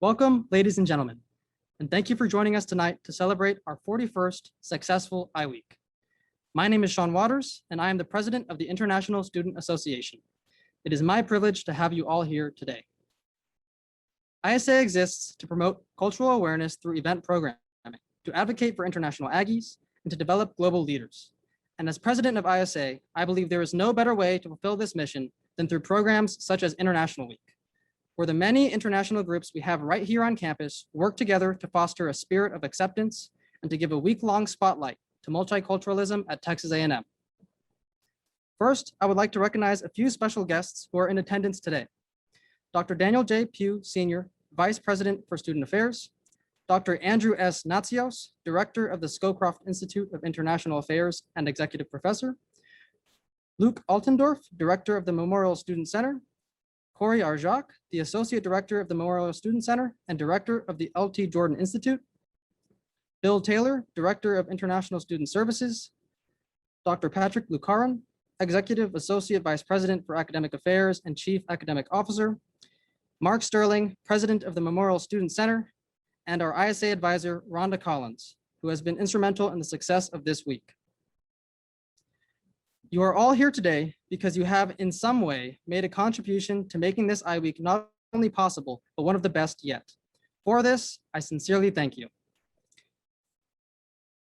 Welcome, ladies and gentlemen, and thank you for joining us tonight to celebrate our 41st successful iWeek. My name is Sean Waters, and I am the president of the International Student Association. It is my privilege to have you all here today. ISA exists to promote cultural awareness through event programming, to advocate for international Aggies, and to develop global leaders. And as president of ISA, I believe there is no better way to fulfill this mission than through programs such as International Week, where the many international groups we have right here on campus work together to foster a spirit of acceptance and to give a week-long spotlight to multiculturalism at Texas A&M. First, I would like to recognize a few special guests who are in attendance today. Dr. Daniel J. Pugh, Sr., Vice President for Student Affairs, Dr. Andrew S. Natsios, Director of the Scowcroft Institute of International Affairs and Executive Professor, Luke Altendorf, Director of the Memorial Student Center, Corey Arjak, the Associate Director of the Memorial Student Center and Director of the L.T. Jordan Institute, Bill Taylor, Director of International Student Services, Dr. Patrick Lucaron, Executive Associate Vice President for Academic Affairs and Chief Academic Officer, Mark Sterling, President of the Memorial Student Center, and our ISA advisor, Rhonda Collins, who has been instrumental in the success of this week. You are all here today because you have in some way made a contribution to making this iWeek not only possible, but one of the best yet. For this, I sincerely thank you.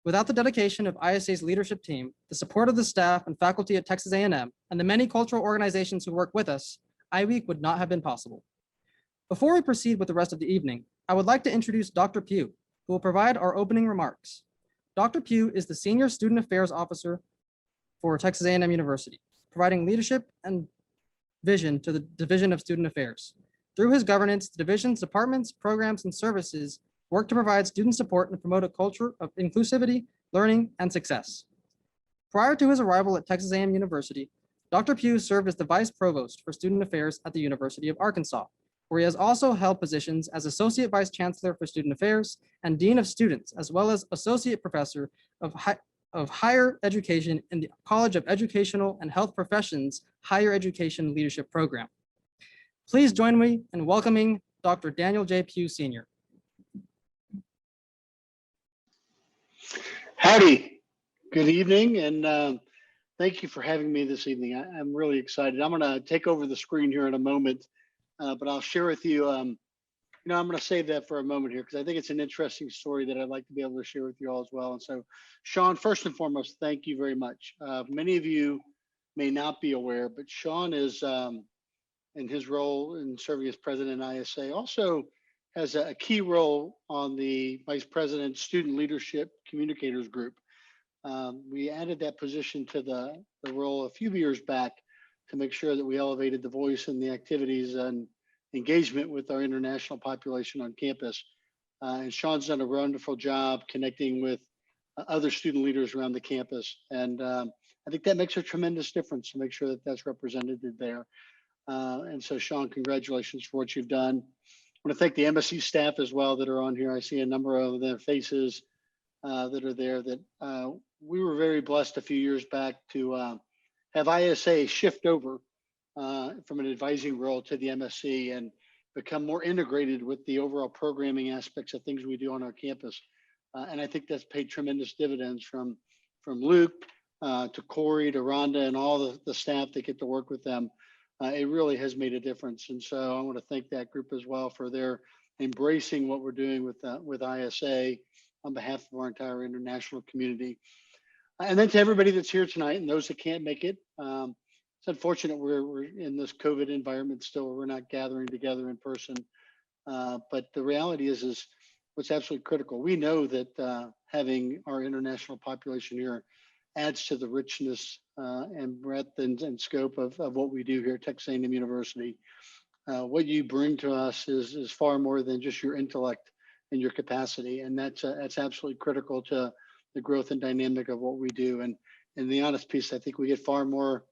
Without the dedication of ISA's leadership team, the support of the staff and faculty at Texas A&M, and the many cultural organizations who work with us, iWeek would not have been possible. Before we proceed with the rest of the evening, I would like to introduce Dr. Pugh, who will provide our opening remarks. Dr. Pugh is the Senior Student Affairs Officer for Texas A&M University, providing leadership and vision to the Division of Student Affairs. Through his governance, the division's departments, programs, and services work to provide student support and promote a culture of inclusivity, learning, and success. Prior to his arrival at Texas A&M University, Dr. Pugh served as the Vice Provost for Student Affairs at the University of Arkansas, where he has also held positions as Associate Vice Chancellor for Student Affairs and Dean of Students, as well as Associate Professor of Higher Education in the College of Educational and Health Professions Higher Education Leadership Program. Please join me in welcoming Dr. Daniel J. Pugh, Sr. Howdy, good evening, and thank you for having me this evening. I'm really excited. I'm going to take over the screen here in a moment, but I'll share with you, I'm going to save that for a moment here because I think it's an interesting story that I'd like to be able to share with you all as well. And so, Sean, first and foremost, thank you very much. Many of you may not be aware, but Sean is, in his role in serving as president in ISA, also has a key role on the Vice President Student Leadership Communicators Group. We added that position to the role a few years back to make sure that we elevated the voice and the activities and engagement with our international population on campus. And Sean's done a wonderful job connecting with other student leaders around the campus. And I think that makes a tremendous difference to make sure that that's represented there. And so, Sean, congratulations for what you've done. I want to thank the MSC staff as well that are on here. I see a number of their faces that are there that we were very blessed a few years back to have ISA shift over from an advising role to the MSC and become more integrated with the overall programming aspects of things we do on our campus. And I think that's paid tremendous dividends from Luke to Corey to Rhonda and all the staff that get to work with them. It really has made a difference. And so I want to thank that group as well for their embracing what we're doing with ISA on behalf of our entire international community. And then to everybody that's here tonight and those that can't make it, it's unfortunate we're in this COVID environment still. We're not gathering together in person. But the reality is what's absolutely critical. We know that having our international population here adds to the richness and breadth and scope of what we do here at Texas A&M University. What you bring to us is far more than just your intellect and your capacity, and that's absolutely critical to the growth and dynamic of what we do. And in the honest piece, I think we get far more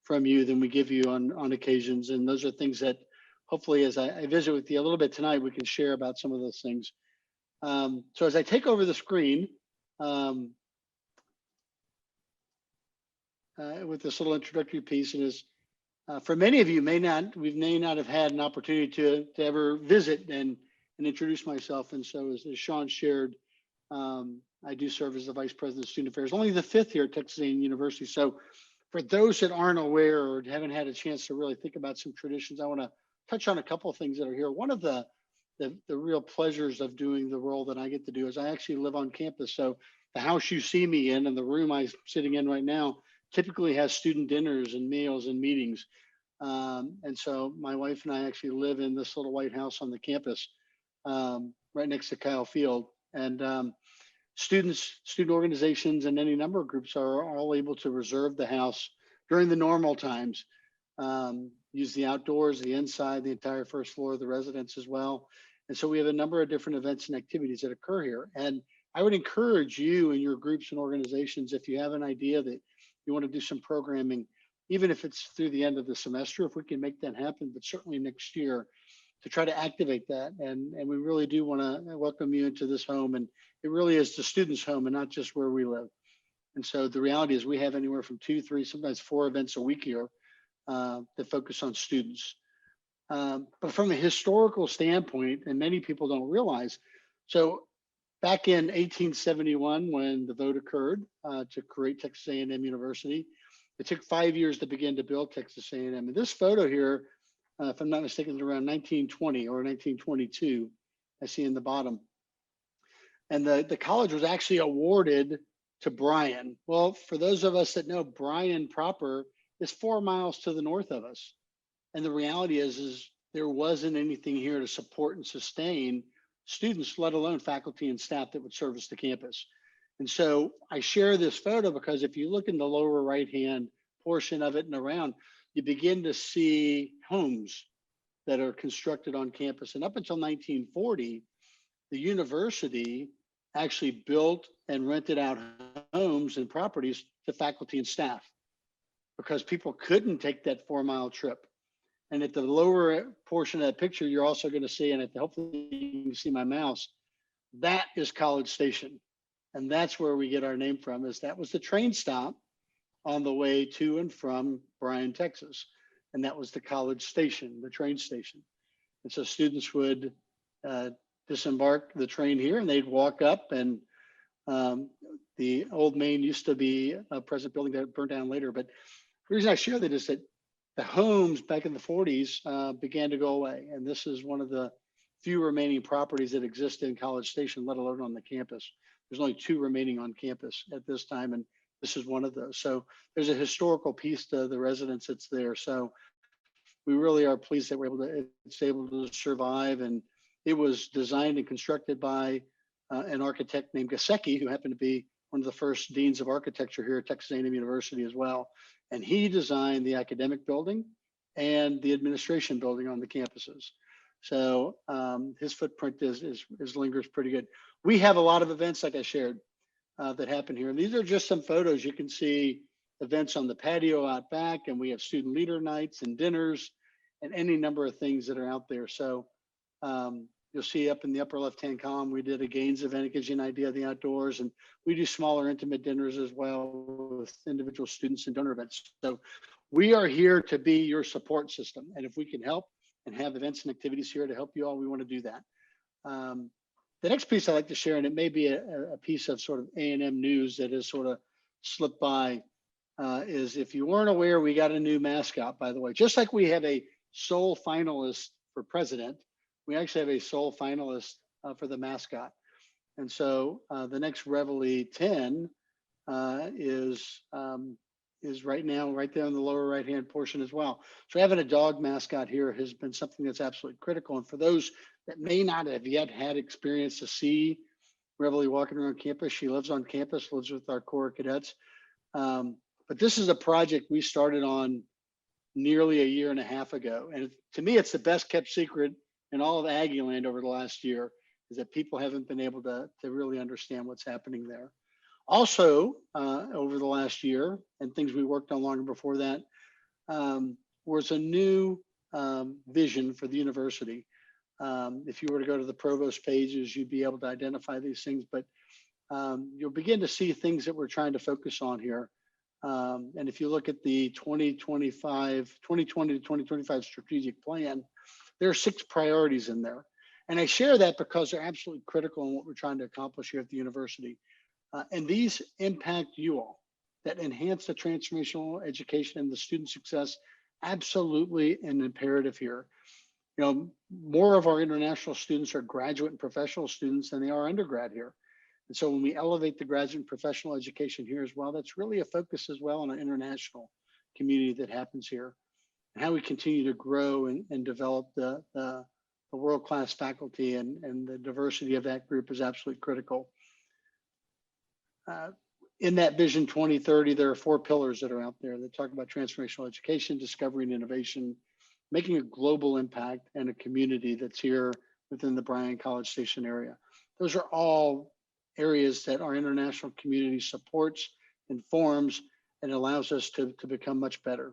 from you than we give you on occasions, and those are things that hopefully, as I visit with you a little bit tonight, we can share about some of those things. So as I take over the screen, with this little introductory piece, and is for many of you we may not have had an opportunity to ever visit and and introduce myself. And so as Sean shared, I do serve as the Vice President of Student Affairs, only the fifth here at Texas A&M University. So for those that aren't aware or haven't had a chance to really think about some traditions, I want to touch on a couple of things that are here. One of the real pleasures of doing the role that I get to do is I actually live on campus. So the house you see me in and the room I'm sitting in right now typically has student dinners and meals and meetings. And so my wife and I actually live in this little white house on the campus, right next to Kyle Field. And students, student organizations, and any number of groups are all able to reserve the house during the normal times, use the outdoors, the inside, the entire first floor of the residence as well. And so we have a number of different events and activities that occur here. And I would encourage you and your groups and organizations, if you have an idea that you want to do some programming, even if it's through the end of the semester, if we can make that happen, but certainly next year, to try to activate that. And we really do want to welcome you into this home. And it really is the students' home and not just where we live. And so the reality is we have anywhere from 2, 3, sometimes 4 events a week here that focus on students. But from a historical standpoint, and many people don't realize, so back in 1871, when the vote occurred to create Texas A&M University, it took 5 years to begin to build Texas A&M. And this photo here, if I'm not mistaken, is around 1920 or 1922, I see in the bottom. And the college was actually awarded to Bryan. Well, for those of us that know, Bryan proper is 4 miles to the north of us. And the reality is there wasn't anything here to support and sustain students, let alone faculty and staff that would service the campus. And so I share this photo because if you look in the lower right-hand portion of it and around, you begin to see homes that are constructed on campus. And up until 1940, the university actually built and rented out homes and properties to faculty and staff because people couldn't take that 4-mile trip. And at the lower portion of that picture, you're also going to see, and hopefully you can see my mouse, that is College Station. And that's where we get our name from, is that was the train stop on the way to and from Bryan, Texas. And that was the College Station, the train station. And so students would disembark the train here and they'd walk up, and the old main used to be a present building that burned down later. But the reason I share that is that the homes back in the 40s began to go away. And this is one of the few remaining properties that exist in College Station, let alone on the campus. There's only 2 remaining on campus at this time, and this is one of those. So there's a historical piece to the residence that's there. So we really are pleased that it's able to survive. And it was designed and constructed by an architect named Gasecki, who happened to be one of the first deans of architecture here at Texas A&M University as well. And he designed the academic building and the administration building on the campuses. So his footprint lingers pretty good. We have a lot of events, like I shared, that happen here. And these are just some photos. You can see events on the patio out back, and we have student leader nights and dinners and any number of things that are out there. So you'll see up in the upper left-hand column, we did a games event. It gives you an idea of the outdoors, and we do smaller intimate dinners as well with individual students and donor events. So we are here to be your support system. And if we can help and have events and activities here to help you all, we want to do that. The next piece I'd like to share, and it may be a piece of sort of A&M news that has sort of slipped by, is if you weren't aware, we got a new mascot, by the way. Just like we have a sole finalist for president, we actually have a sole finalist for the mascot. And so the next Reveille 10 is right now right there in the lower right-hand portion as well. So having a dog mascot here has been something that's absolutely critical. And for those that may not have yet had experience to see Reveille walking around campus, she lives on campus, lives with our Corps cadets. But this is a project we started on nearly a year and a half ago. And to me, it's the best kept secret in all of Aggie land over the last year, is that people haven't been able to really understand what's happening there. Also, over the last year, and things we worked on longer before that, was a new vision for the university. If you were to go to the provost pages, you'd be able to identify these things, but you'll begin to see things that we're trying to focus on here. And if you look at the 2020 to 2025 strategic plan, there are 6 priorities in there. And I share that because they're absolutely critical in what we're trying to accomplish here at the university. And these impact you all, that enhance the transformational education and the student success, absolutely an imperative here. You know, more of our international students are graduate and professional students than they are undergrad here. And so when we elevate the graduate and professional education here as well, that's really a focus as well on an international community that happens here, and how we continue to grow and develop the world-class faculty, and the diversity of that group is absolutely critical. In that Vision 2030, there are 4 pillars that are out there that talk about transformational education, discovery and innovation, making a global impact, and a community that's here within the Bryan-College Station area. Those are all areas that our international community supports, informs, and allows us to become much better.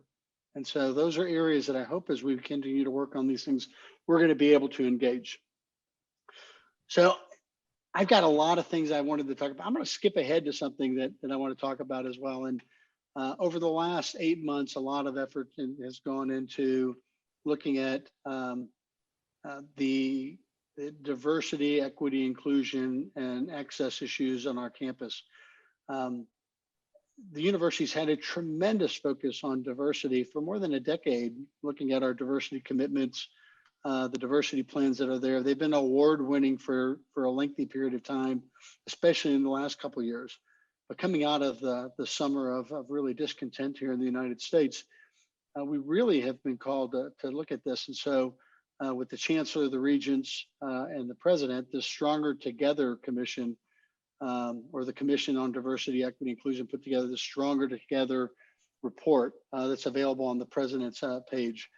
And so those are areas that I hope, as we continue to work on these things, we're going to be able to engage. So I've got a lot of things I wanted to talk about. I'm going to skip ahead to something that I want to talk about as well. And over the last 8 months, a lot of effort has gone into looking at the diversity, equity, inclusion, and access issues on our campus. The university's had a tremendous focus on diversity for more than a decade, looking at our diversity commitments, the diversity plans that are there. They've been award-winning for a lengthy period of time, especially in the last couple of years. But coming out of the summer of really discontent here in the United States, we really have been called to look at this. And so with the Chancellor, the Regents, and the President, this Stronger Together Commission, or the Commission on Diversity, Equity, Inclusion, put together the Stronger Together report that's available on the President's page.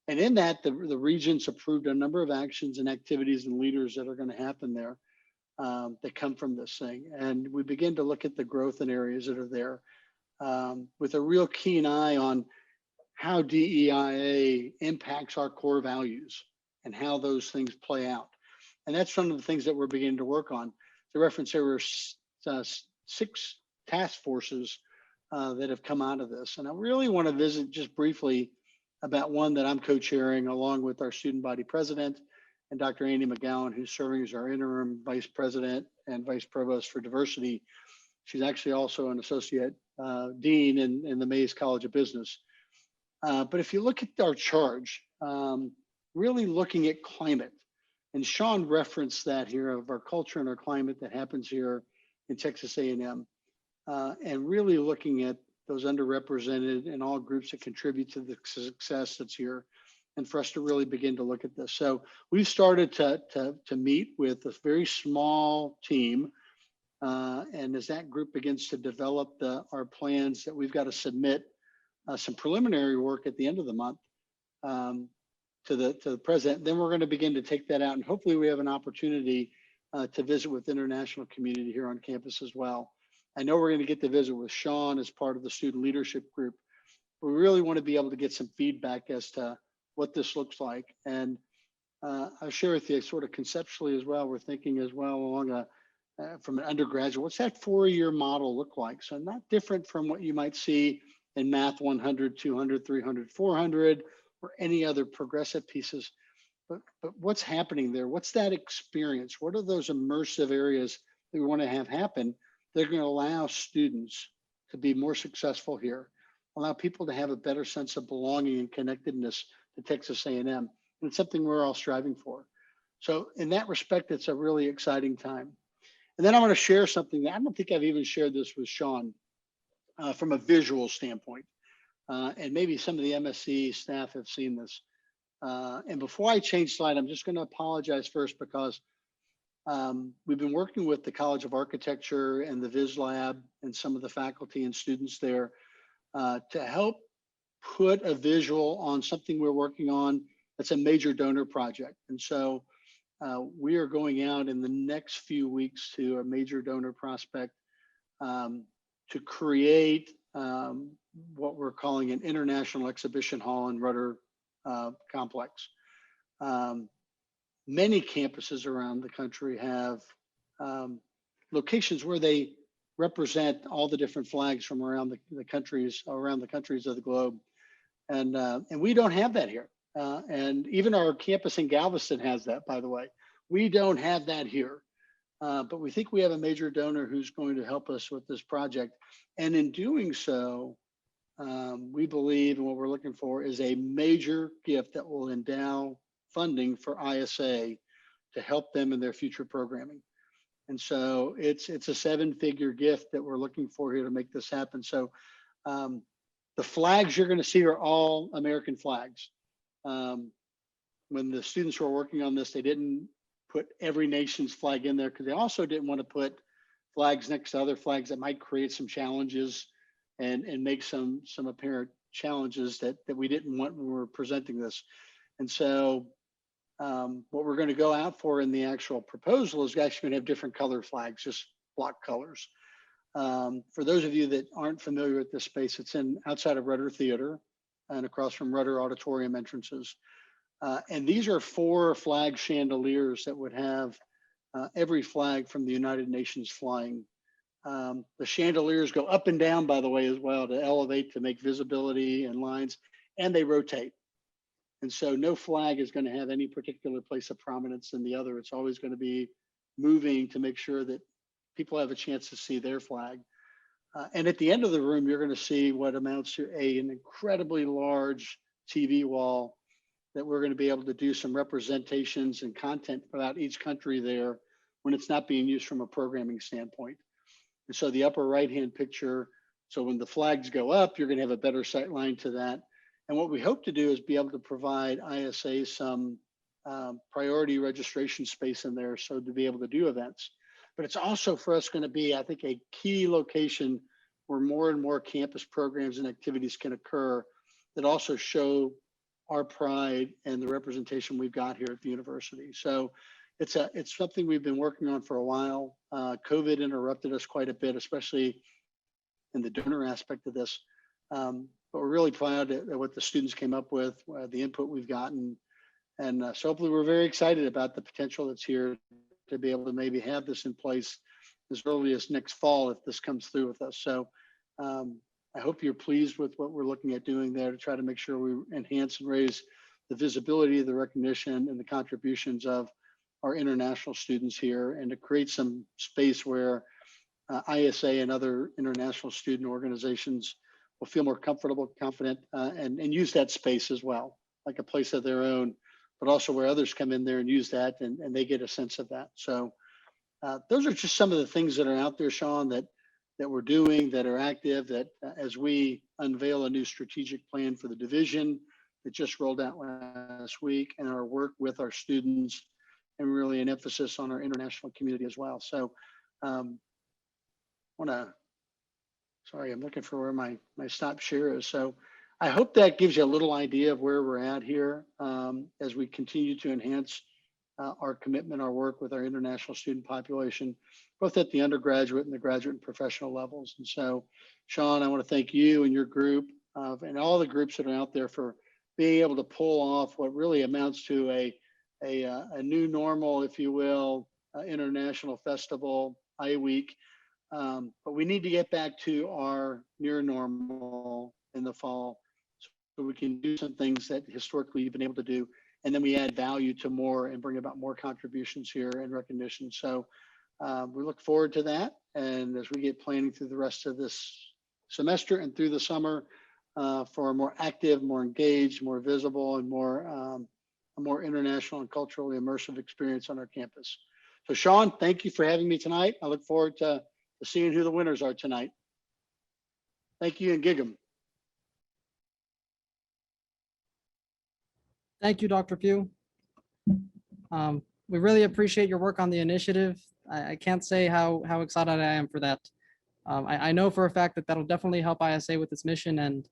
And in that, the Regents approved a number of actions and activities and leaders that are going to happen there that come from this thing. And we begin to look at the growth in areas that are there with a real keen eye on how DEIA impacts our core values and how those things play out. And that's some of the things that we're beginning to work on. To reference, there were 6 task forces that have come out of this. And I really want to visit just briefly about one that I'm co-chairing along with our student body president and Dr. Andy McGowan, who's serving as our interim vice president and vice provost for diversity. She's actually also an associate dean in the Mays College of Business. But if you look at our charge, really looking at climate, and Sean referenced that here of our culture and our climate that happens here in Texas A&M, and really looking at those underrepresented and all groups that contribute to the success that's here, and for us to really begin to look at this. So we've started to meet with a very small team, and as that group begins to develop our plans, that we've got to submit some preliminary work at the end of the month to the president, then we're going to begin to take that out, and hopefully we have an opportunity to visit with the international community here on campus as well. I know we're going to get to visit with Sean as part of the student leadership group. We really want to be able to get some feedback as to what this looks like. And I'll share with you sort of conceptually as well. We're thinking as well along from an undergraduate, what's that 4-year model look like? So not different from what you might see in Math 100, 200, 300, 400, or any other progressive pieces. But what's happening there? What's that experience? What are those immersive areas that we want to have happen? They're going to allow students to be more successful here, allow people to have a better sense of belonging and connectedness to Texas A&M. And it's something we're all striving for. So in that respect, it's a really exciting time. And then I want to share something that I don't think I've even shared this with Sean from a visual standpoint. And maybe some of the MSc staff have seen this. And before I change slide, I'm just going to apologize first because we've been working with the College of Architecture and the Viz Lab and some of the faculty and students there to help put a visual on something we're working on that's a major donor project. And so we are going out in the next few weeks to a major donor prospect to create what we're calling an international exhibition hall in Rudder complex. Many campuses around the country have locations where they represent all the different flags from around the countries of the globe, and we don't have that here. And even our campus in Galveston has that, by the way. We don't have that here, but we think we have a major donor who's going to help us with this project. And in doing so, we believe, and what we're looking for is a major gift that will endow funding for ISA to help them in their future programming. And so it's a seven-figure gift that we're looking for here to make this happen. So the flags you're going to see are all American flags. When the students were working on this, they didn't put every nation's flag in there because they also didn't want to put flags next to other flags that might create some challenges and make some apparent challenges that we didn't want when we were presenting this. And so what we're going to go out for in the actual proposal is actually going to have different color flags, just block colors. For those of you that aren't familiar with this space, it's outside of Rudder Theater and across from Rudder Auditorium entrances. And these are 4 flag chandeliers that would have every flag from the United Nations flying. The chandeliers go up and down, by the way, as well, to elevate, to make visibility and lines, and they rotate. And so no flag is going to have any particular place of prominence than the other. It's always going to be moving to make sure that people have a chance to see their flag. And at the end of the room, you're going to see what amounts to an incredibly large TV wall that we're going to be able to do some representations and content about each country there when it's not being used from a programming standpoint. And so the upper right-hand picture, so when the flags go up, you're going to have a better sight line to that. And what we hope to do is be able to provide ISA some priority registration space in there so to be able to do events. But it's also for us going to be, I think, a key location where more and more campus programs and activities can occur that also show our pride and the representation we've got here at the university. So it's something we've been working on for a while. COVID interrupted us quite a bit, especially in the donor aspect of this. But we're really proud at what the students came up with, the input we've gotten. And so hopefully we're very excited about the potential that's here to be able to maybe have this in place as early as next fall if this comes through with us. So I hope you're pleased with what we're looking at doing there to try to make sure we enhance and raise the visibility, the recognition, and the contributions of our international students here, and to create some space where ISA and other international student organizations will feel more comfortable, confident, and use that space as well, like a place of their own, but also where others come in there and use that and they get a sense of that. So those are just some of the things that are out there, Sean, that we're doing, that are active, that as we unveil a new strategic plan for the division that just rolled out last week, and our work with our students, and really an emphasis on our international community as well. So sorry, I'm looking for where my stop share is. So I hope that gives you a little idea of where we're at here as we continue to enhance our commitment, our work with our international student population, both at the undergraduate and the graduate and professional levels. And so, Sean, I want to thank you and your group and all the groups that are out there for being able to pull off what really amounts to a new normal, if you will, international festival, iWeek. But we need to get back to our near normal in the fall so we can do some things that historically you've been able to do. And then we add value to more and bring about more contributions here and recognition. So we look forward to that. And as we get planning through the rest of this semester and through the summer for a more active, more engaged, more visible, and a more international and culturally immersive experience on our campus. So Sean, thank you for having me tonight. I look forward to seeing who the winners are tonight. Thank you, and gig 'em. Thank you, Dr. Pugh. We really appreciate your work on the initiative. I can't say how excited I am for that. I know for a fact that that'll definitely help ISA with its mission and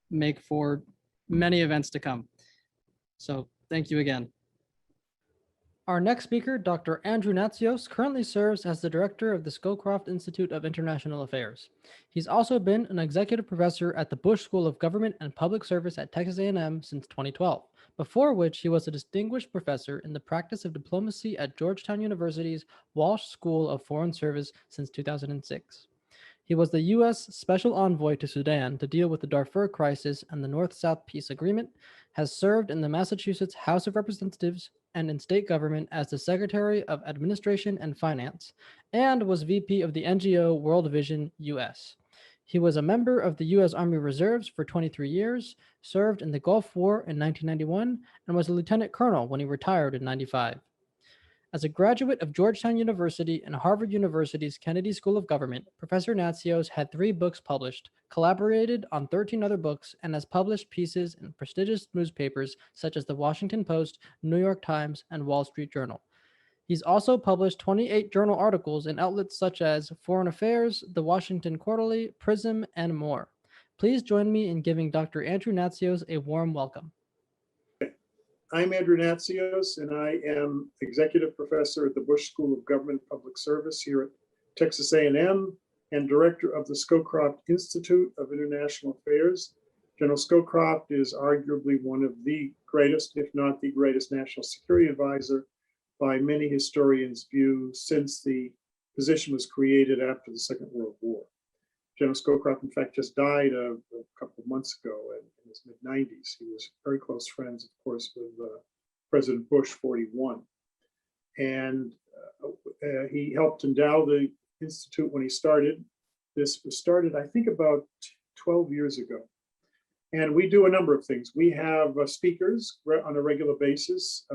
make for many events to come. So thank you again. Our next speaker, Dr. Andrew Natsios, currently serves as the director of the Scowcroft Institute of International Affairs. He's also been an executive professor at the Bush School of Government and Public Service at Texas A&M since 2012, before which he was a distinguished professor in the practice of diplomacy at Georgetown University's Walsh School of Foreign Service since 2006. He was the U.S. Special Envoy to Sudan to deal with the Darfur crisis and the North-South Peace Agreement, has served in the Massachusetts House of Representatives and in state government as the Secretary of Administration and Finance, and was VP of the NGO World Vision US. He was a member of the U.S. Army Reserves for 23 years, served in the Gulf War in 1991, and was a lieutenant colonel when he retired in 95. As a graduate of Georgetown University and Harvard University's Kennedy School of Government, Professor Natsios had 3 books published, collaborated on 13 other books, and has published pieces in prestigious newspapers such as the Washington Post, New York Times, and Wall Street Journal. He's also published 28 journal articles in outlets such as Foreign Affairs, The Washington Quarterly, Prism, and more. Please join me in giving Dr. Andrew Natsios a warm welcome. I'm Andrew Natsios, and I am executive professor at the Bush School of Government and Public Service here at Texas A&M and director of the Scowcroft Institute of International Affairs. General Scowcroft is arguably one of the greatest, if not the greatest, national security advisor by many historians' view since the position was created after the Second World War. General Scowcroft, in fact, just died a couple of months ago in his mid-90s. He was very close friends, of course, with President Bush 41. And he helped endow the Institute when he started. This was started, I think, about 12 years ago. And we do a number of things. We have speakers on a regular basis.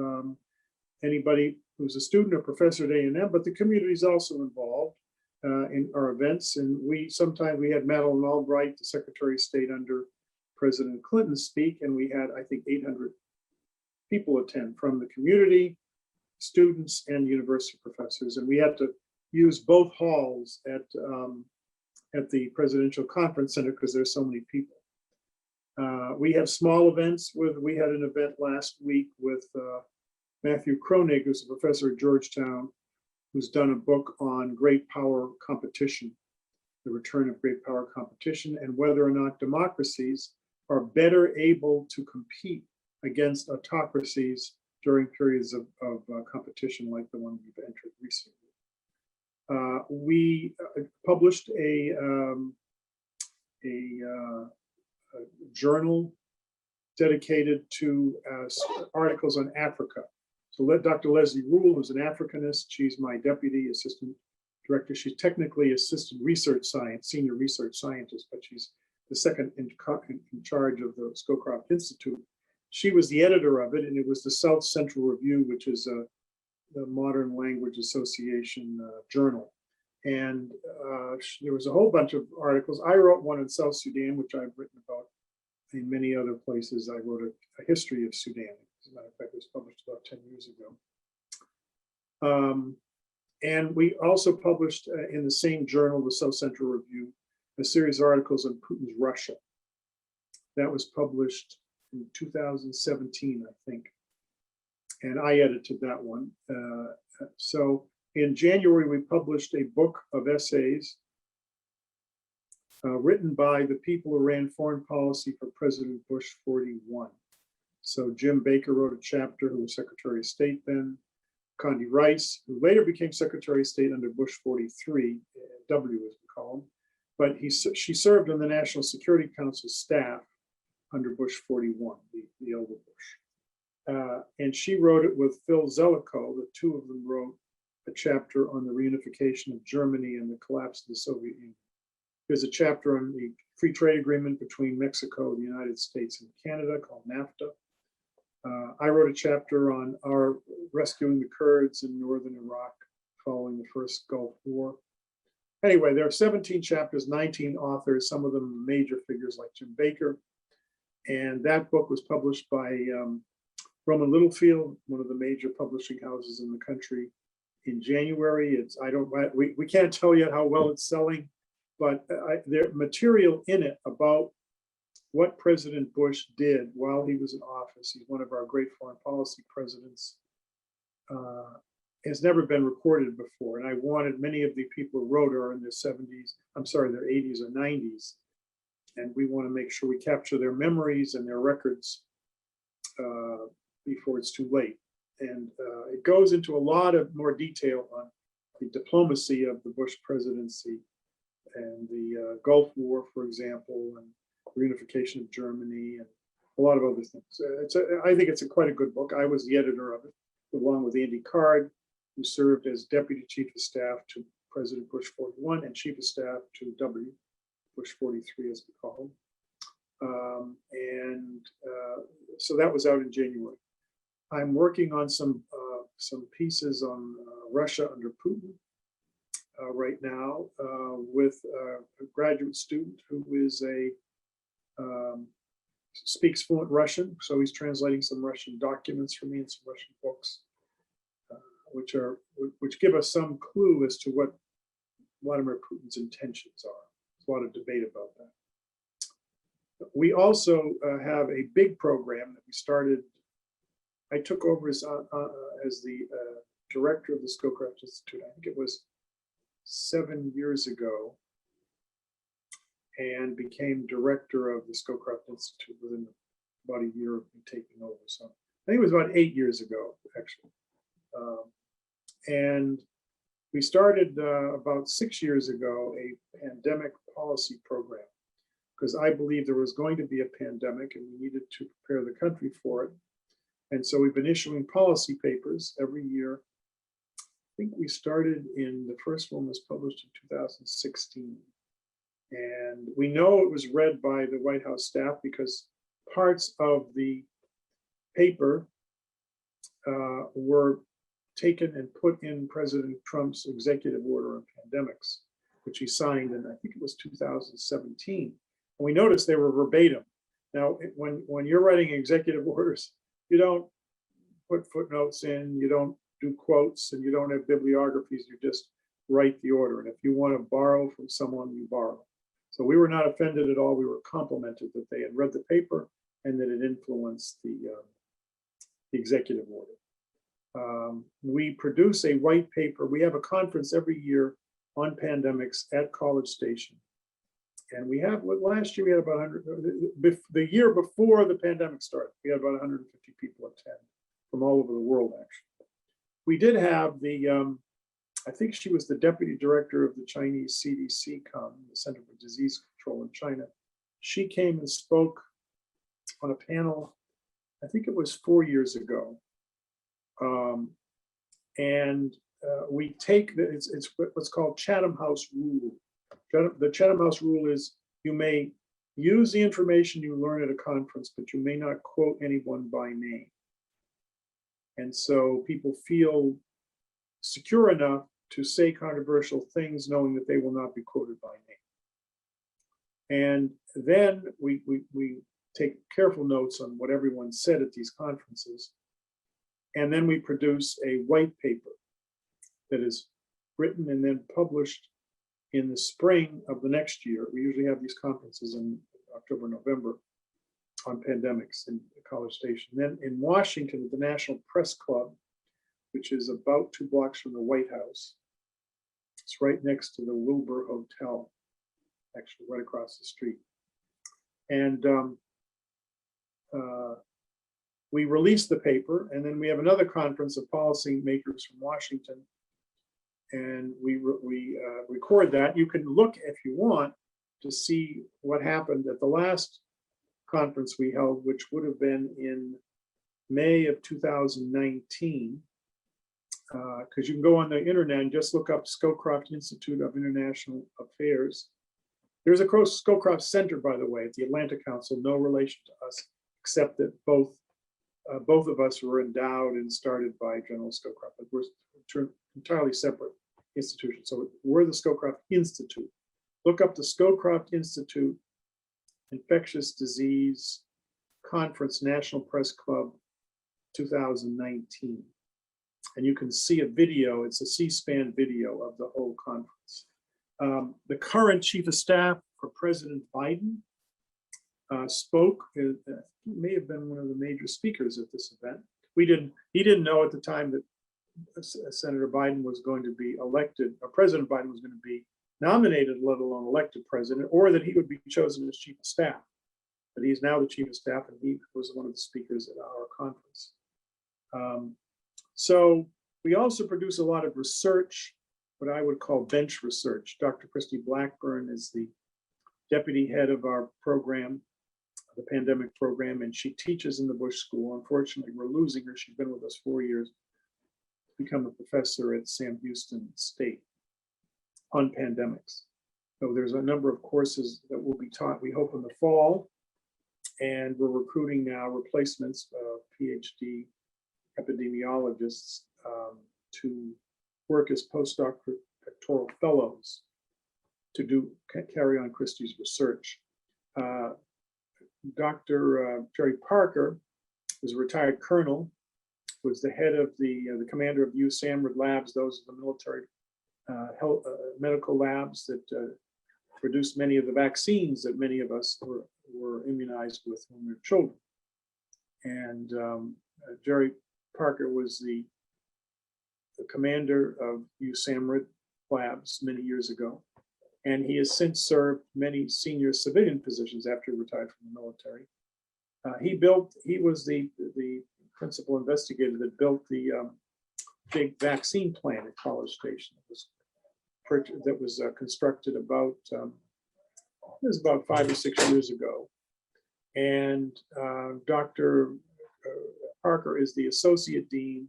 Anybody who's a student or professor at A&M, but the community is also involved in our events. And sometimes we had Madeleine Albright, the Secretary of State under President Clinton, speak, and we had, I think, 800 people attend from the community, students, and university professors. And we had to use both halls at the Presidential Conference Center because there's so many people. We have small events. We had an event last week with Matthew Kronig, who's a professor at Georgetown, who's done a book on great power competition, the return of great power competition, and whether or not democracies are better able to compete against autocracies during periods of competition like the one we've entered recently. We published a journal dedicated to articles on Africa. So Dr. Leslie Rule, who's an Africanist, she's my deputy assistant director. She's technically assistant research science, senior research scientist, but she's the second in charge of the Scowcroft Institute. She was the editor of it, and it was the South Central Review, which is the Modern Language Association journal. And there was a whole bunch of articles. I wrote one in South Sudan, which I've written about in many other places. I wrote a history of Sudan. As a matter of fact, it was published about 10 years ago. And we also published in the same journal, the South Central Review, a series of articles on Putin's Russia. That was published in 2017, I think. And I edited that one. So in January, we published a book of essays written by the people who ran foreign policy for President Bush 41. So Jim Baker wrote a chapter, who was Secretary of State then. Condi Rice, who later became Secretary of State under Bush 43, W as we call him, but she served on the National Security Council staff under Bush 41, the older Bush. And she wrote it with Phil Zelikow. The two of them wrote a chapter on the reunification of Germany and the collapse of the Soviet Union. There's a chapter on the free trade agreement between Mexico, the United States, and Canada called NAFTA. I wrote a chapter on our rescuing the Kurds in northern Iraq following the first Gulf War. Anyway, there are 17 chapters, 19 authors, some of them major figures like Jim Baker. And that book was published by Rowman Littlefield, one of the major publishing houses in the country, in January. We can't tell yet how well it's selling, but there's material in it about what President Bush did while he was in office. He's one of our great foreign policy presidents. Has never been recorded before. And I wanted many of the people who wrote are in their 70s, their 80s or 90s. And we want to make sure we capture their memories and their records before it's too late. And it goes into a lot of more detail on the diplomacy of the Bush presidency and the Gulf War, for example, and reunification of Germany and a lot of other things. I think it's quite a good book. I was the editor of it along with Andy Card, who served as Deputy Chief of Staff to President Bush 41 and Chief of Staff to W. Bush 43, as we call him. So that was out in January. I'm working on some pieces on Russia under Putin right now with a graduate student who is speaks fluent Russian. So he's translating some Russian documents for me and some Russian books, which give us some clue as to what Vladimir Putin's intentions are. There's a lot of debate about that. We also have a big program that we started. I took over as the director of the Scowcroft Institute. I think it was 7 years ago, and became director of the Scowcroft Institute within about a year of me taking over. So I think it was about 8 years ago, actually. And we started about 6 years ago a pandemic policy program, because I believed there was going to be a pandemic and we needed to prepare the country for it. And so we've been issuing policy papers every year. I think we started the first one was published in 2016. And we know it was read by the White House staff because parts of the paper were taken and put in President Trump's executive order on pandemics, which he signed in, I think it was 2017. And we noticed they were verbatim. Now, when you're writing executive orders, you don't put footnotes in, you don't do quotes, and you don't have bibliographies, you just write the order. And if you want to borrow from someone, you borrow. So we were not offended at all. We were complimented that they had read the paper and that it influenced the executive order. We produce a white paper. We have a conference every year on pandemics at College Station. And we have, last year we had about 100, the year before the pandemic started, we had about 150 people attend from all over the world, actually. We did have I think she was the deputy director of the Chinese CDC come, the Center for Disease Control in China. She came and spoke on a panel, I think it was 4 years ago. We take, it's what's called Chatham House Rule. The Chatham House Rule is you may use the information you learn at a conference, but you may not quote anyone by name. And so people feel secure enough to say controversial things knowing that they will not be quoted by name. And then we take careful notes on what everyone said at these conferences. And then we produce a white paper that is written and then published in the spring of the next year. We usually have these conferences in October, November on pandemics in College Station. Then in Washington at the National Press Club, which is about 2 blocks from the White House. It's right next to the Wilbur Hotel, actually right across the street. And we release the paper, and then we have another conference of policy makers from Washington, and we record that. You can look, if you want, to see what happened at the last conference we held, which would have been in May of 2019. Because you can go on the internet and just look up Scowcroft Institute of International Affairs. There's a Scowcroft Center, by the way, at the Atlantic Council, no relation to us, except that both of us were endowed and started by General Scowcroft. But we're entirely separate institutions. So we're the Scowcroft Institute. Look up the Scowcroft Institute Infectious Disease Conference, National Press Club 2019. And you can see a video, it's a C-SPAN video of the whole conference. The current chief of staff for President Biden spoke, he may have been one of the major speakers at this event. He didn't know at the time that Senator Biden was going to be elected, or President Biden was going to be nominated, let alone elected president, or that he would be chosen as chief of staff. But he's now the chief of staff, and he was one of the speakers at our conference. So we also produce a lot of research, what I would call bench research. Dr. Christy Blackburn is the deputy head of our program, the pandemic program, and she teaches in the Bush School. Unfortunately, we're losing her. She's been with us 4 years. become a professor at Sam Houston State on pandemics. So there's a number of courses that will be taught, we hope, in the fall. And we're recruiting now replacements, PhD epidemiologists to work as postdoctoral fellows to carry on Christie's research. Dr. Jerry Parker was a retired colonel, was the head of the commander of USAMRIID labs, those are the military health, medical labs that produced many of the vaccines that many of us were immunized with when we were children. And Jerry Parker was the commander of USAMRIID labs many years ago. And he has since served many senior civilian positions after he retired from the military. He was the principal investigator that built the big vaccine plant at College Station. That was constructed about, it was about 5 or 6 years ago. And Dr. Parker is the associate dean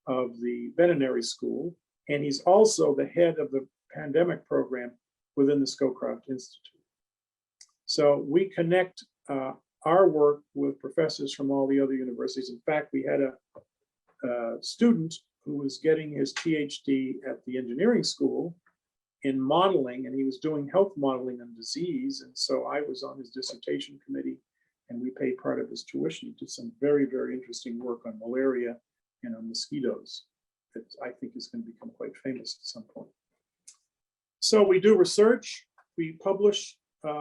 of the veterinary school, and he's also the head of the pandemic program within the Scowcroft Institute. So we connect our work with professors from all the other universities. In fact, we had a student who was getting his PhD at the engineering school in modeling, and he was doing health modeling on disease. And so I was on his dissertation committee, and we paid part of his tuition. He did some very, very interesting work on malaria and on mosquitoes that I think is going to become quite famous at some point. So we do research, we publish.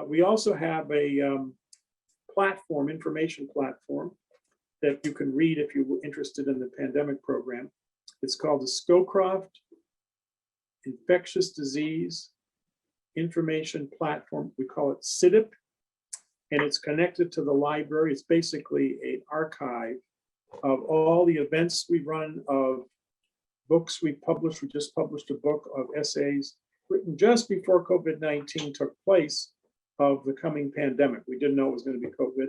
We also have a platform, information platform, that you can read if you're interested in the pandemic program. It's called the Scowcroft Infectious Disease Information Platform. We call it CIDIP, and it's connected to the library. It's basically an archive of all the events we run, of books we published. We just published a book of essays written just before COVID-19 took place of the coming pandemic. We didn't know it was going to be COVID.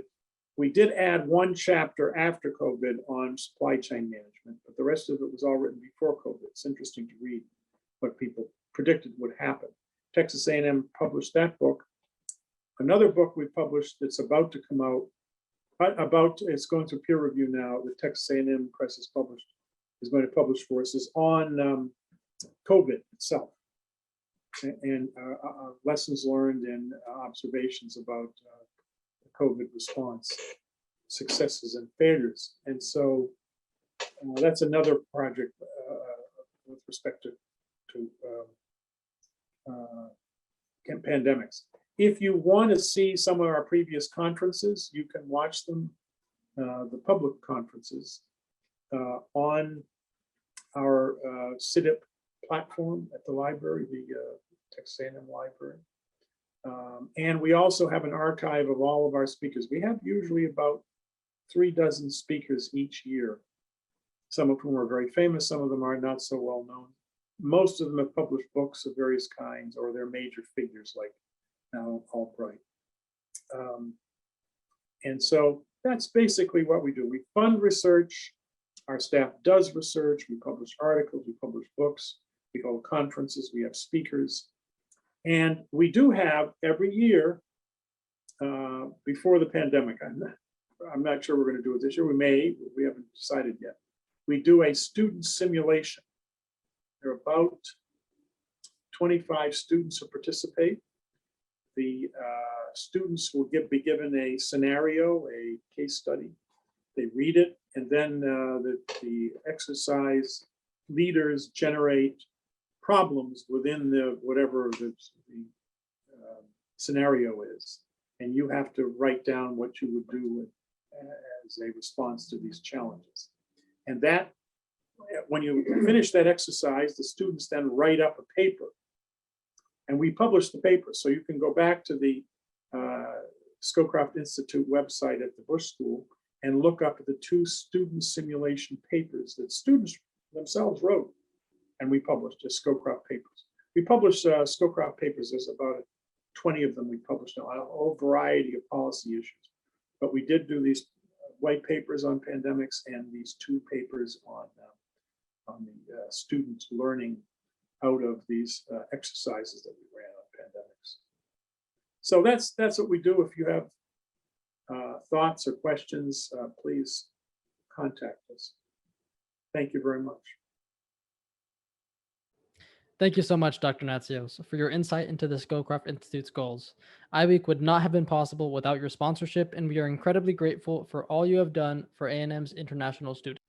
We did add one chapter after COVID on supply chain management, but the rest of it was all written before COVID. It's interesting to read what people predicted would happen. Texas A&M published that book. Another book we published that's about to come out, it's going through peer review now, the Texas A&M Press is going to publish for us, is on COVID itself, and lessons learned and observations about the COVID response, successes and failures. And so that's another project with respect to pandemics. If you want to see some of our previous conferences, you can watch them, the public conferences, on our CIDIP platform at the library, the Texas A&M library. And we also have an archive of all of our speakers. We have usually about 36 speakers each year, some of whom are very famous, some of them are not so well known. Most of them have published books of various kinds, or they're major figures like Alan Albright. And so that's basically what we do. We fund research. Our staff does research. We publish articles, we publish books, we hold conferences, we have speakers. And we do have every year, before the pandemic, I'm not sure we're going to do it this year. We haven't decided yet. We do a student simulation. There are about 25 students who participate. The students will be given a scenario, a case study. They read it, and then the exercise leaders generate problems within whatever the scenario is. And you have to write down what you would do as a response to these challenges. And that, when you finish that exercise, the students then write up a paper. And we publish the paper. So you can go back to the Scowcroft Institute website at the Bush School and look up at the 2 student simulation papers that students themselves wrote. And we published as Scowcroft papers. We publish Scowcroft papers. There's about 20 of them we published on a whole variety of policy issues. But we did do these white papers on pandemics and these 2 papers on students learning out of these exercises that we ran on pandemics. So that's what we do. If you have thoughts or questions, please contact us. Thank you very much. Thank you so much, Dr. Natsios, for your insight into the Scowcroft Institute's goals. iWeek would not have been possible without your sponsorship, and we are incredibly grateful for all you have done for A&M's international students.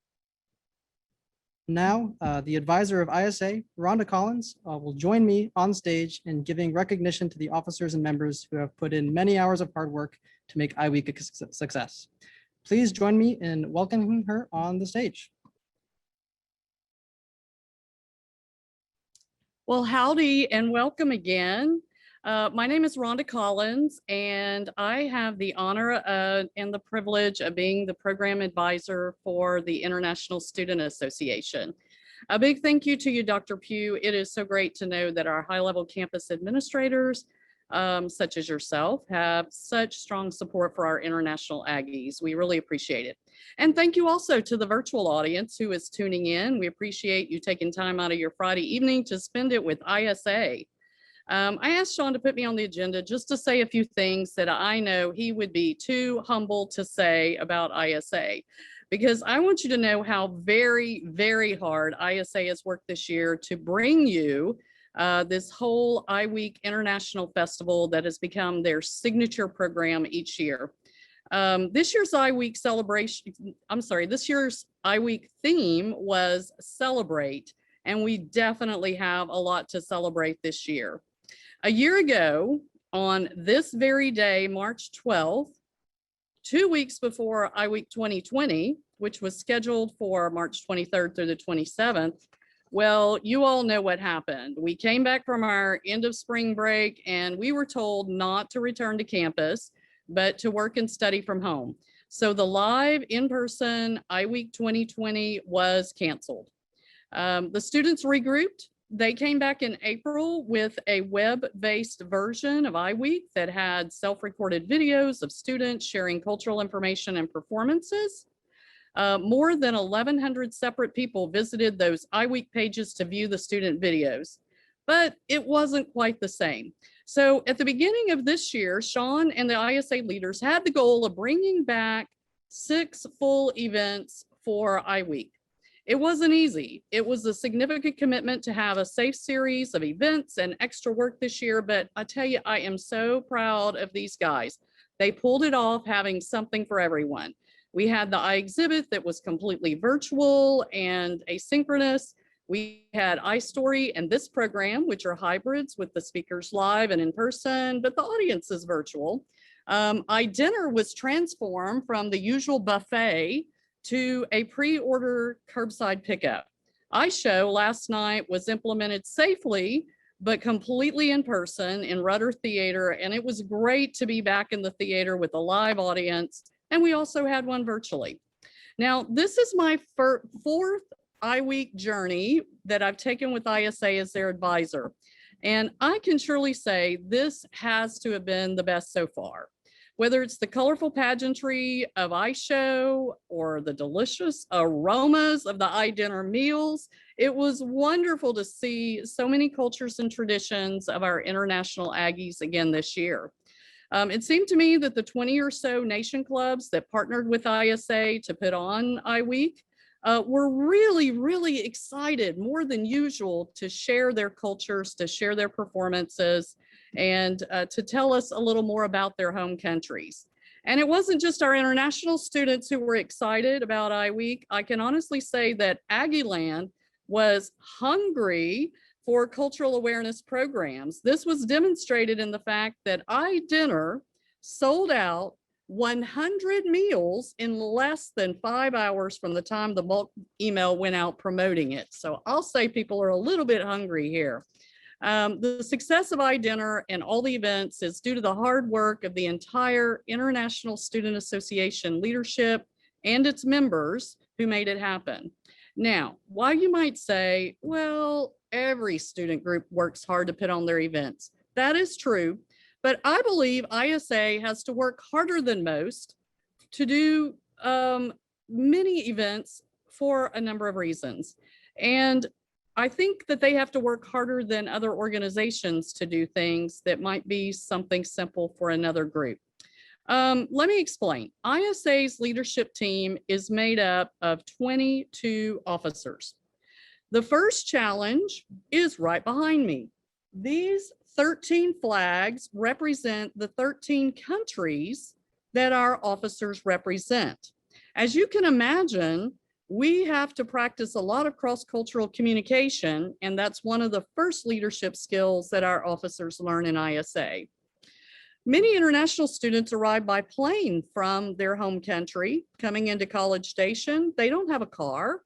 Now, the advisor of ISA, Rhonda Collins, will join me on stage in giving recognition to the officers and members who have put in many hours of hard work to make iWeek a success. Please join me in welcoming her on the stage. Well, howdy and welcome again. My name is Rhonda Collins, and I have the honor and the privilege of being the program advisor for the International Student Association. A big thank you to you, Dr. Pugh. It is so great to know that our high-level campus administrators, such as yourself, have such strong support for our international Aggies. We really appreciate it. And thank you also to the virtual audience who is tuning in. We appreciate you taking time out of your Friday evening to spend it with ISA. I asked Sean to put me on the agenda just to say a few things that I know he would be too humble to say about ISA, because I want you to know how very, very hard ISA has worked this year to bring you this whole iWeek International Festival that has become their signature program each year. This year's iWeek theme was Celebrate, and we definitely have a lot to celebrate this year. A year ago, on this very day, March 12th, 2 weeks before iWeek 2020, which was scheduled for March 23rd through the 27th, well, you all know what happened. We came back from our end of spring break and we were told not to return to campus, but to work and study from home. So the live in-person iWeek 2020 was canceled. The students regrouped. They came back in April with a web-based version of iWeek that had self-recorded videos of students sharing cultural information and performances. More than 1,100 separate people visited those iWeek pages to view the student videos, but it wasn't quite the same. So at the beginning of this year, Sean and the ISA leaders had the goal of bringing back 6 full events for iWeek. It wasn't easy. It was a significant commitment to have a safe series of events and extra work this year, but I tell you, I am so proud of these guys. They pulled it off, having something for everyone. We had the iExhibit that was completely virtual and asynchronous. We had iStory and this program, which are hybrids with the speakers live and in person, but the audience is virtual. iDinner was transformed from the usual buffet to a pre-order curbside pickup. iShow last night was implemented safely, but completely in person in Rudder Theater, and it was great to be back in the theater with a live audience, and we also had one virtually. Now, this is my fourth iWeek journey that I've taken with ISA as their advisor, and I can surely say this has to have been the best so far. Whether it's the colorful pageantry of iShow or the delicious aromas of the iDinner meals, it was wonderful to see so many cultures and traditions of our international Aggies again this year. It seemed to me that the 20 or so nation clubs that partnered with ISA to put on iWeek were really, really excited, more than usual, to share their cultures, to share their performances, and to tell us a little more about their home countries. And it wasn't just our international students who were excited about iWeek. I can honestly say that Aggieland was hungry for cultural awareness programs. This was demonstrated in the fact that iDinner sold out 100 meals in less than 5 hours from the time the bulk email went out promoting it. So I'll say people are a little bit hungry here. The success of iDinner and all the events is due to the hard work of the entire International Student Association leadership and its members who made it happen. Now, while you might say, well, every student group works hard to put on their events, that is true. But I believe ISA has to work harder than most to do many events for a number of reasons. And I think that they have to work harder than other organizations to do things that might be something simple for another group. Let me explain. ISA's leadership team is made up of 22 officers. The first challenge is right behind me. These 13 flags represent the 13 countries that our officers represent. As you can imagine, we have to practice a lot of cross-cultural communication, and that's one of the first leadership skills that our officers learn in ISA. Many international students arrive by plane from their home country, coming into College Station. They don't have a car,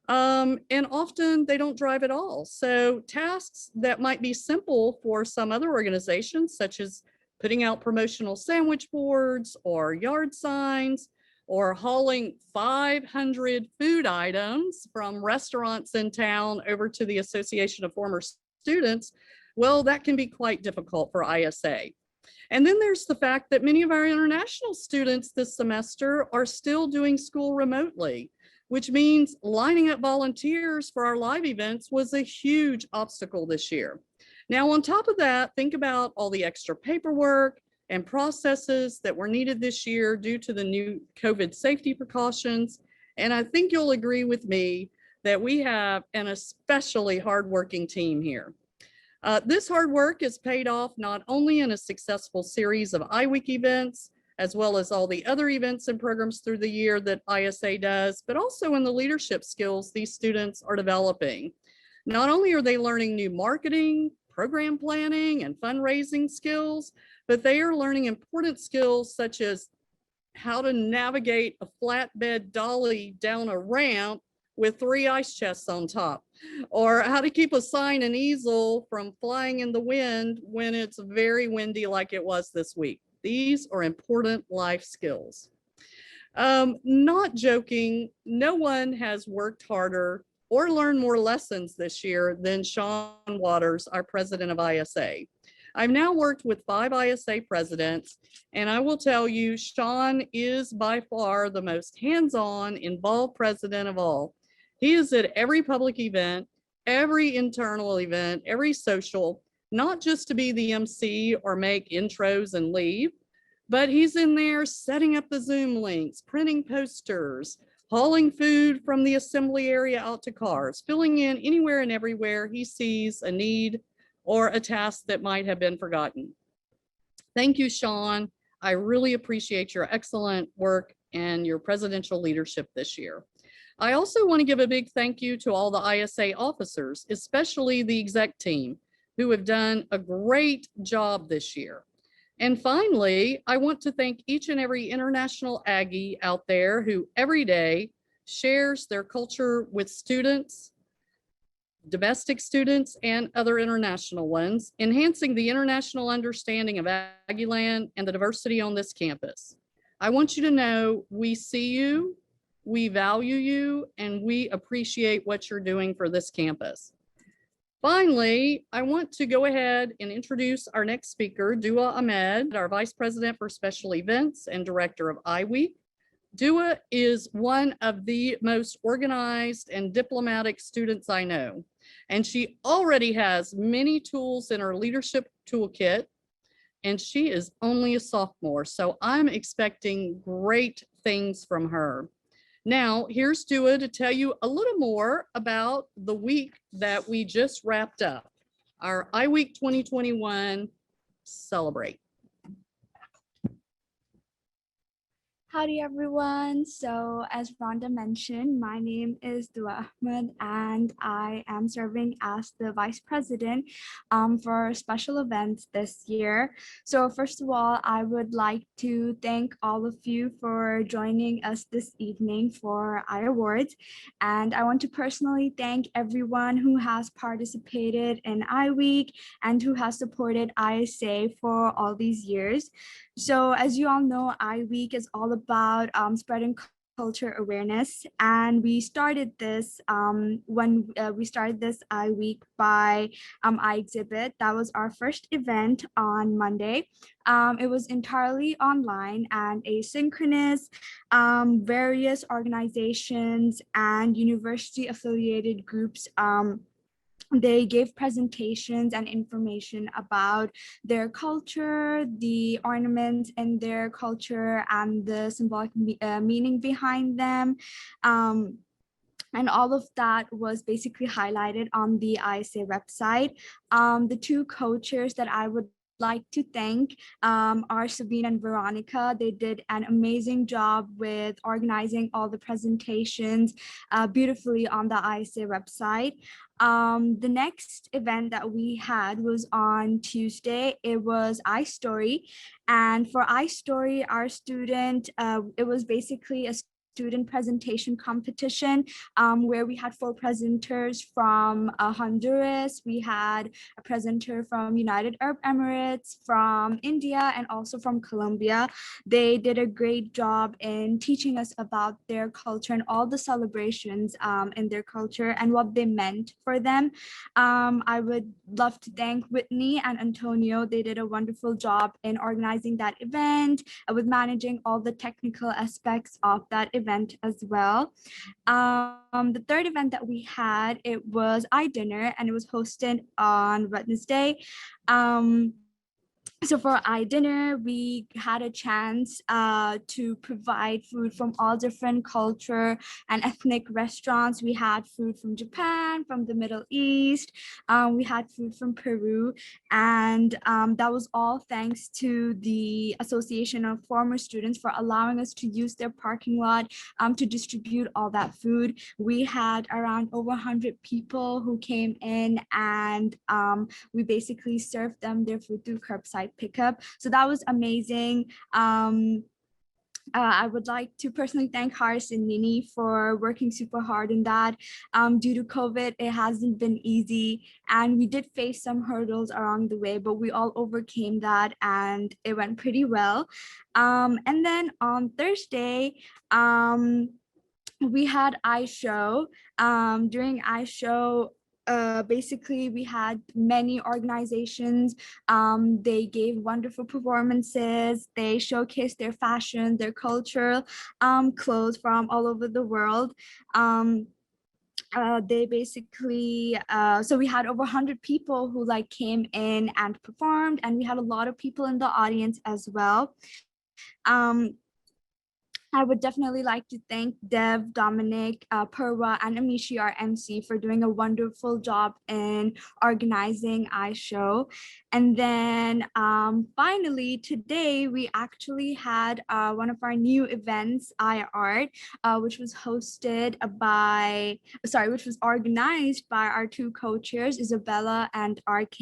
and often they don't drive at all. So tasks that might be simple for some other organizations, such as putting out promotional sandwich boards or yard signs, or hauling 500 food items from restaurants in town over to the Association of Former Students, well, that can be quite difficult for ISA. And then there's the fact that many of our international students this semester are still doing school remotely, which means lining up volunteers for our live events was a huge obstacle this year. Now, on top of that, think about all the extra paperwork and processes that were needed this year due to the new COVID safety precautions. And I think you'll agree with me that we have an especially hardworking team here. This hard work is paid off not only in a successful series of iWeek events, as well as all the other events and programs through the year that ISA does, but also in the leadership skills these students are developing. Not only are they learning new marketing, program planning, and fundraising skills, but they are learning important skills such as how to navigate a flatbed dolly down a ramp with 3 ice chests on top, or how to keep a sign and easel from flying in the wind when it's very windy like it was this week. These are important life skills. Not joking, no one has worked harder or learned more lessons this year than Sean Waters, our president of ISA. I've now worked with 5 ISA presidents, and I will tell you, Sean is by far the most hands-on, involved president of all. He is at every public event, every internal event, every social, not just to be the MC or make intros and leave, but he's in there setting up the Zoom links, printing posters, hauling food from the assembly area out to cars, filling in anywhere and everywhere he sees a need or a task that might have been forgotten. Thank you, Sean. I really appreciate your excellent work and your presidential leadership this year. I also want to give a big thank you to all the ISA officers, especially the exec team, who have done a great job this year. And finally, I want to thank each and every international Aggie out there who every day shares their culture with students, domestic students, and other international ones, enhancing the international understanding of Aggieland and the diversity on this campus. I want you to know we see you, we value you, and we appreciate what you're doing for this campus. Finally, I want to go ahead and introduce our next speaker, Dua Ahmed, our Vice President for Special Events and Director of iWeek. Dua is one of the most organized and diplomatic students I know, and she already has many tools in her leadership toolkit, and she is only a sophomore, so I'm expecting great things from her. Now, here's Dua to tell you a little more about the week that we just wrapped up, our iWeek 2021 Celebrate. Howdy everyone. So as Rhonda mentioned, my name is Dua Ahmed and I am serving as the Vice President for special events this year. So first of all, I would like to thank all of you for joining us this evening for our awards. And I want to personally thank everyone who has participated in iWeek and who has supported ISA for all these years. So as you all know, iWeek is all about spreading culture awareness, and we started this when we started this I week by I exhibit. That was our first event on Monday. It was entirely online and asynchronous. Various organizations and university affiliated groups they gave presentations and information about their culture, the ornaments in their culture, and the symbolic meaning behind them. And all of that was basically highlighted on the ISA website. The two co-chairs that I would like to thank are Sabine and Veronica. They did an amazing job with organizing all the presentations beautifully on the ISA website. The next event that we had was on Tuesday. It was iStory. And for iStory, our student, it was basically a student presentation competition where we had 4 presenters from Honduras. We had a presenter from United Arab Emirates, from India, and also from Colombia. They did a great job in teaching us about their culture and all the celebrations in their culture and what they meant for them. I would love to thank Whitney and Antonio. They did a wonderful job in organizing that event with managing all the technical aspects of that event as well. The third event that we had, it was iDinner, and it was hosted on Wednesday. So for iDinner, we had a chance to provide food from all different culture and ethnic restaurants. We had food from Japan, from the Middle East. We had food from Peru, and that was all thanks to the Association of Former Students for allowing us to use their parking lot to distribute all that food. We had around over 100 people who came in, and we basically served them their food through curbside pickup. So that was amazing. I would like to personally thank Haris and Nini for working super hard in that. Due to COVID, it hasn't been easy, and we did face some hurdles along the way, but we all overcame that and it went pretty well. And then on Thursday, we had iShow. During iShow, basically we had many organizations. They gave wonderful performances. They showcased their fashion, their cultural clothes from all over the world. They basically so we had over 100 people who like came in and performed, and we had a lot of people in the audience as well. I would definitely like to thank Dev, Dominic, Purwa, and Amishi, our MC, for doing a wonderful job in organizing iShow. And then finally, today, we actually had one of our new events, iArt, which was which was organized by our two co-chairs, Isabella and RK.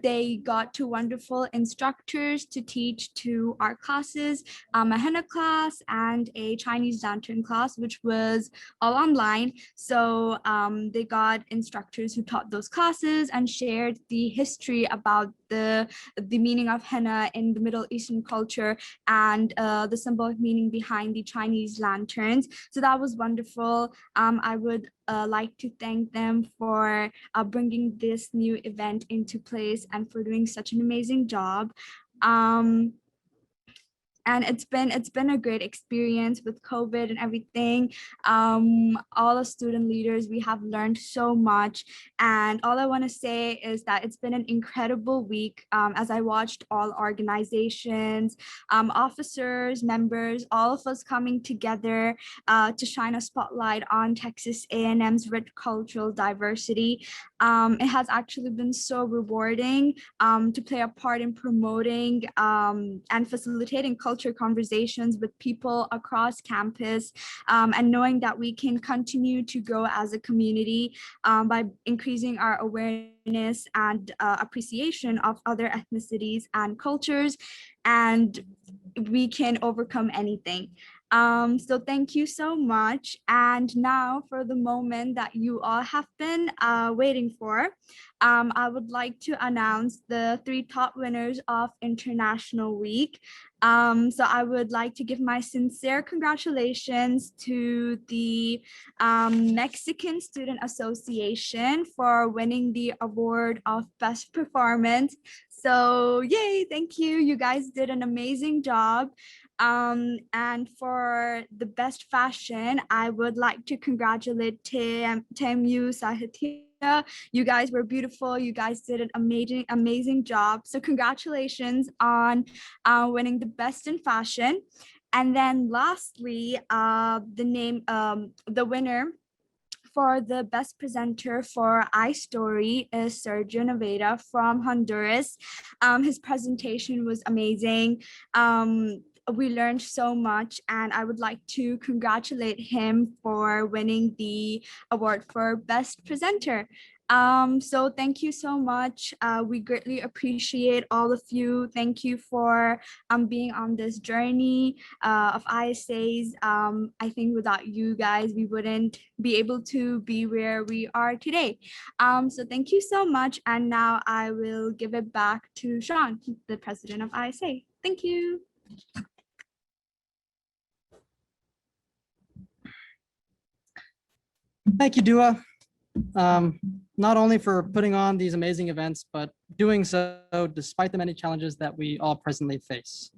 They got 2 wonderful instructors to teach 2 art classes, a henna class and a Chinese lantern class, which was all online. So they got instructors who taught those classes and shared the history about the meaning of henna in the Middle Eastern culture and the symbolic meaning behind the Chinese lanterns. So that was wonderful. I would like to thank them for bringing this new event into place and for doing such an amazing job. And it's been a great experience with COVID and everything. All the student leaders, we have learned so much, and all I want to say is that it's been an incredible week as I watched all organizations, officers, members, all of us coming together to shine a spotlight on Texas A&M's rich cultural diversity. It has actually been so rewarding to play a part in promoting and facilitating culture conversations with people across campus, and knowing that we can continue to grow as a community by increasing our awareness and appreciation of other ethnicities and cultures, and we can overcome anything. So thank you so much. And now for the moment that you all have been waiting for, I would like to announce the 3 top winners of International Week. So I would like to give my sincere congratulations to the Mexican Student Association for winning the award of Best Performance. So yay, thank you. You guys did an amazing job. And for the best fashion, I would like to congratulate Temu Sahitya. You guys were beautiful. You guys did an amazing job. So congratulations on winning the best in fashion. And then lastly, the winner for the best presenter for iStory is Sergio Naveda from Honduras. His presentation was amazing. We learned so much, and I would like to congratulate him for winning the award for best presenter. So thank you so much. We greatly appreciate all of you. Thank you for being on this journey of ISAs. I think without you guys, we wouldn't be able to be where we are today. So thank you so much. And now I will give it back to Sean, the president of ISA. Thank you. Thank you, Dua. Not only for putting on these amazing events, but doing so despite the many challenges that we all presently face.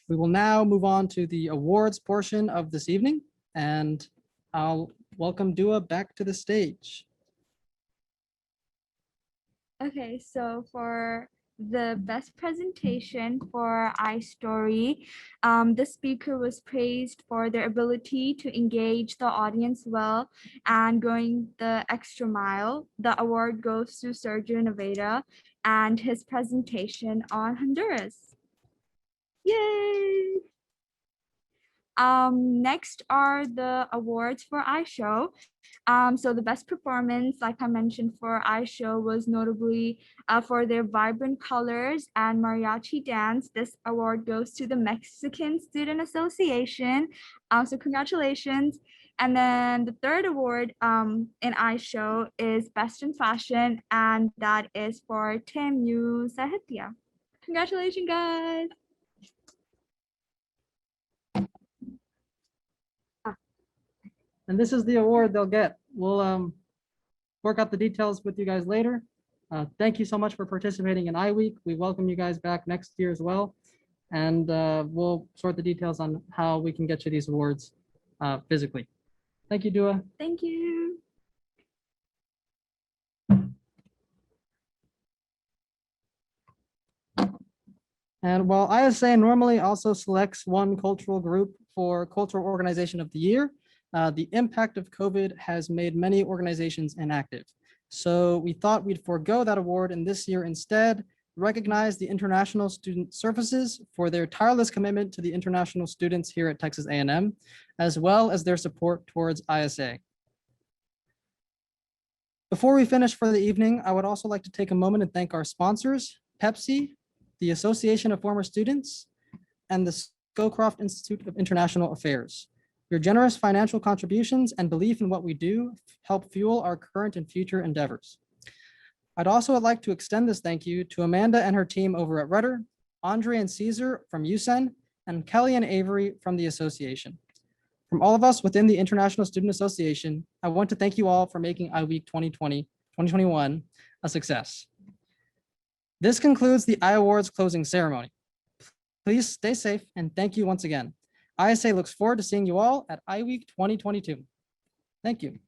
We will now move on to the awards portion of this evening, and I'll welcome Dua back to the stage. Okay, so for the best presentation for iStory, the speaker was praised for their ability to engage the audience well and going the extra mile. The award goes to Sergio Naveda and his presentation on Honduras. Yay! Next are the awards for iShow. So the best performance, like I mentioned, for iShow was notably for their vibrant colors and mariachi dance. This award goes to the Mexican Student Association. So congratulations. And then the third award in iShow is Best in Fashion, and that is for Temu Sahitya. Congratulations, guys. And this is the award they'll get. We'll work out the details with you guys later. Thank you so much for participating in iWeek. We welcome you guys back next year as well. And we'll sort the details on how we can get you these awards physically. Thank you, Dua. Thank you. And while ISA normally also selects one cultural group for Cultural Organization of the Year, the impact of COVID has made many organizations inactive. So we thought we'd forego that award and this year instead recognize the International Student Services for their tireless commitment to the international students here at Texas A&M, as well as their support towards ISA. Before we finish for the evening, I would also like to take a moment and thank our sponsors, Pepsi, the Association of Former Students, and the Scowcroft Institute of International Affairs. Your generous financial contributions and belief in what we do help fuel our current and future endeavors. I'd also like to extend this thank you to Amanda and her team over at Rudder, Andre and Caesar from USEN, and Kelly and Avery from the association. From all of us within the International Student Association, I want to thank you all for making iWeek 2020-2021 a success. This concludes the iAwards closing ceremony. Please stay safe and thank you once again. ISA looks forward to seeing you all at iWeek 2022. Thank you.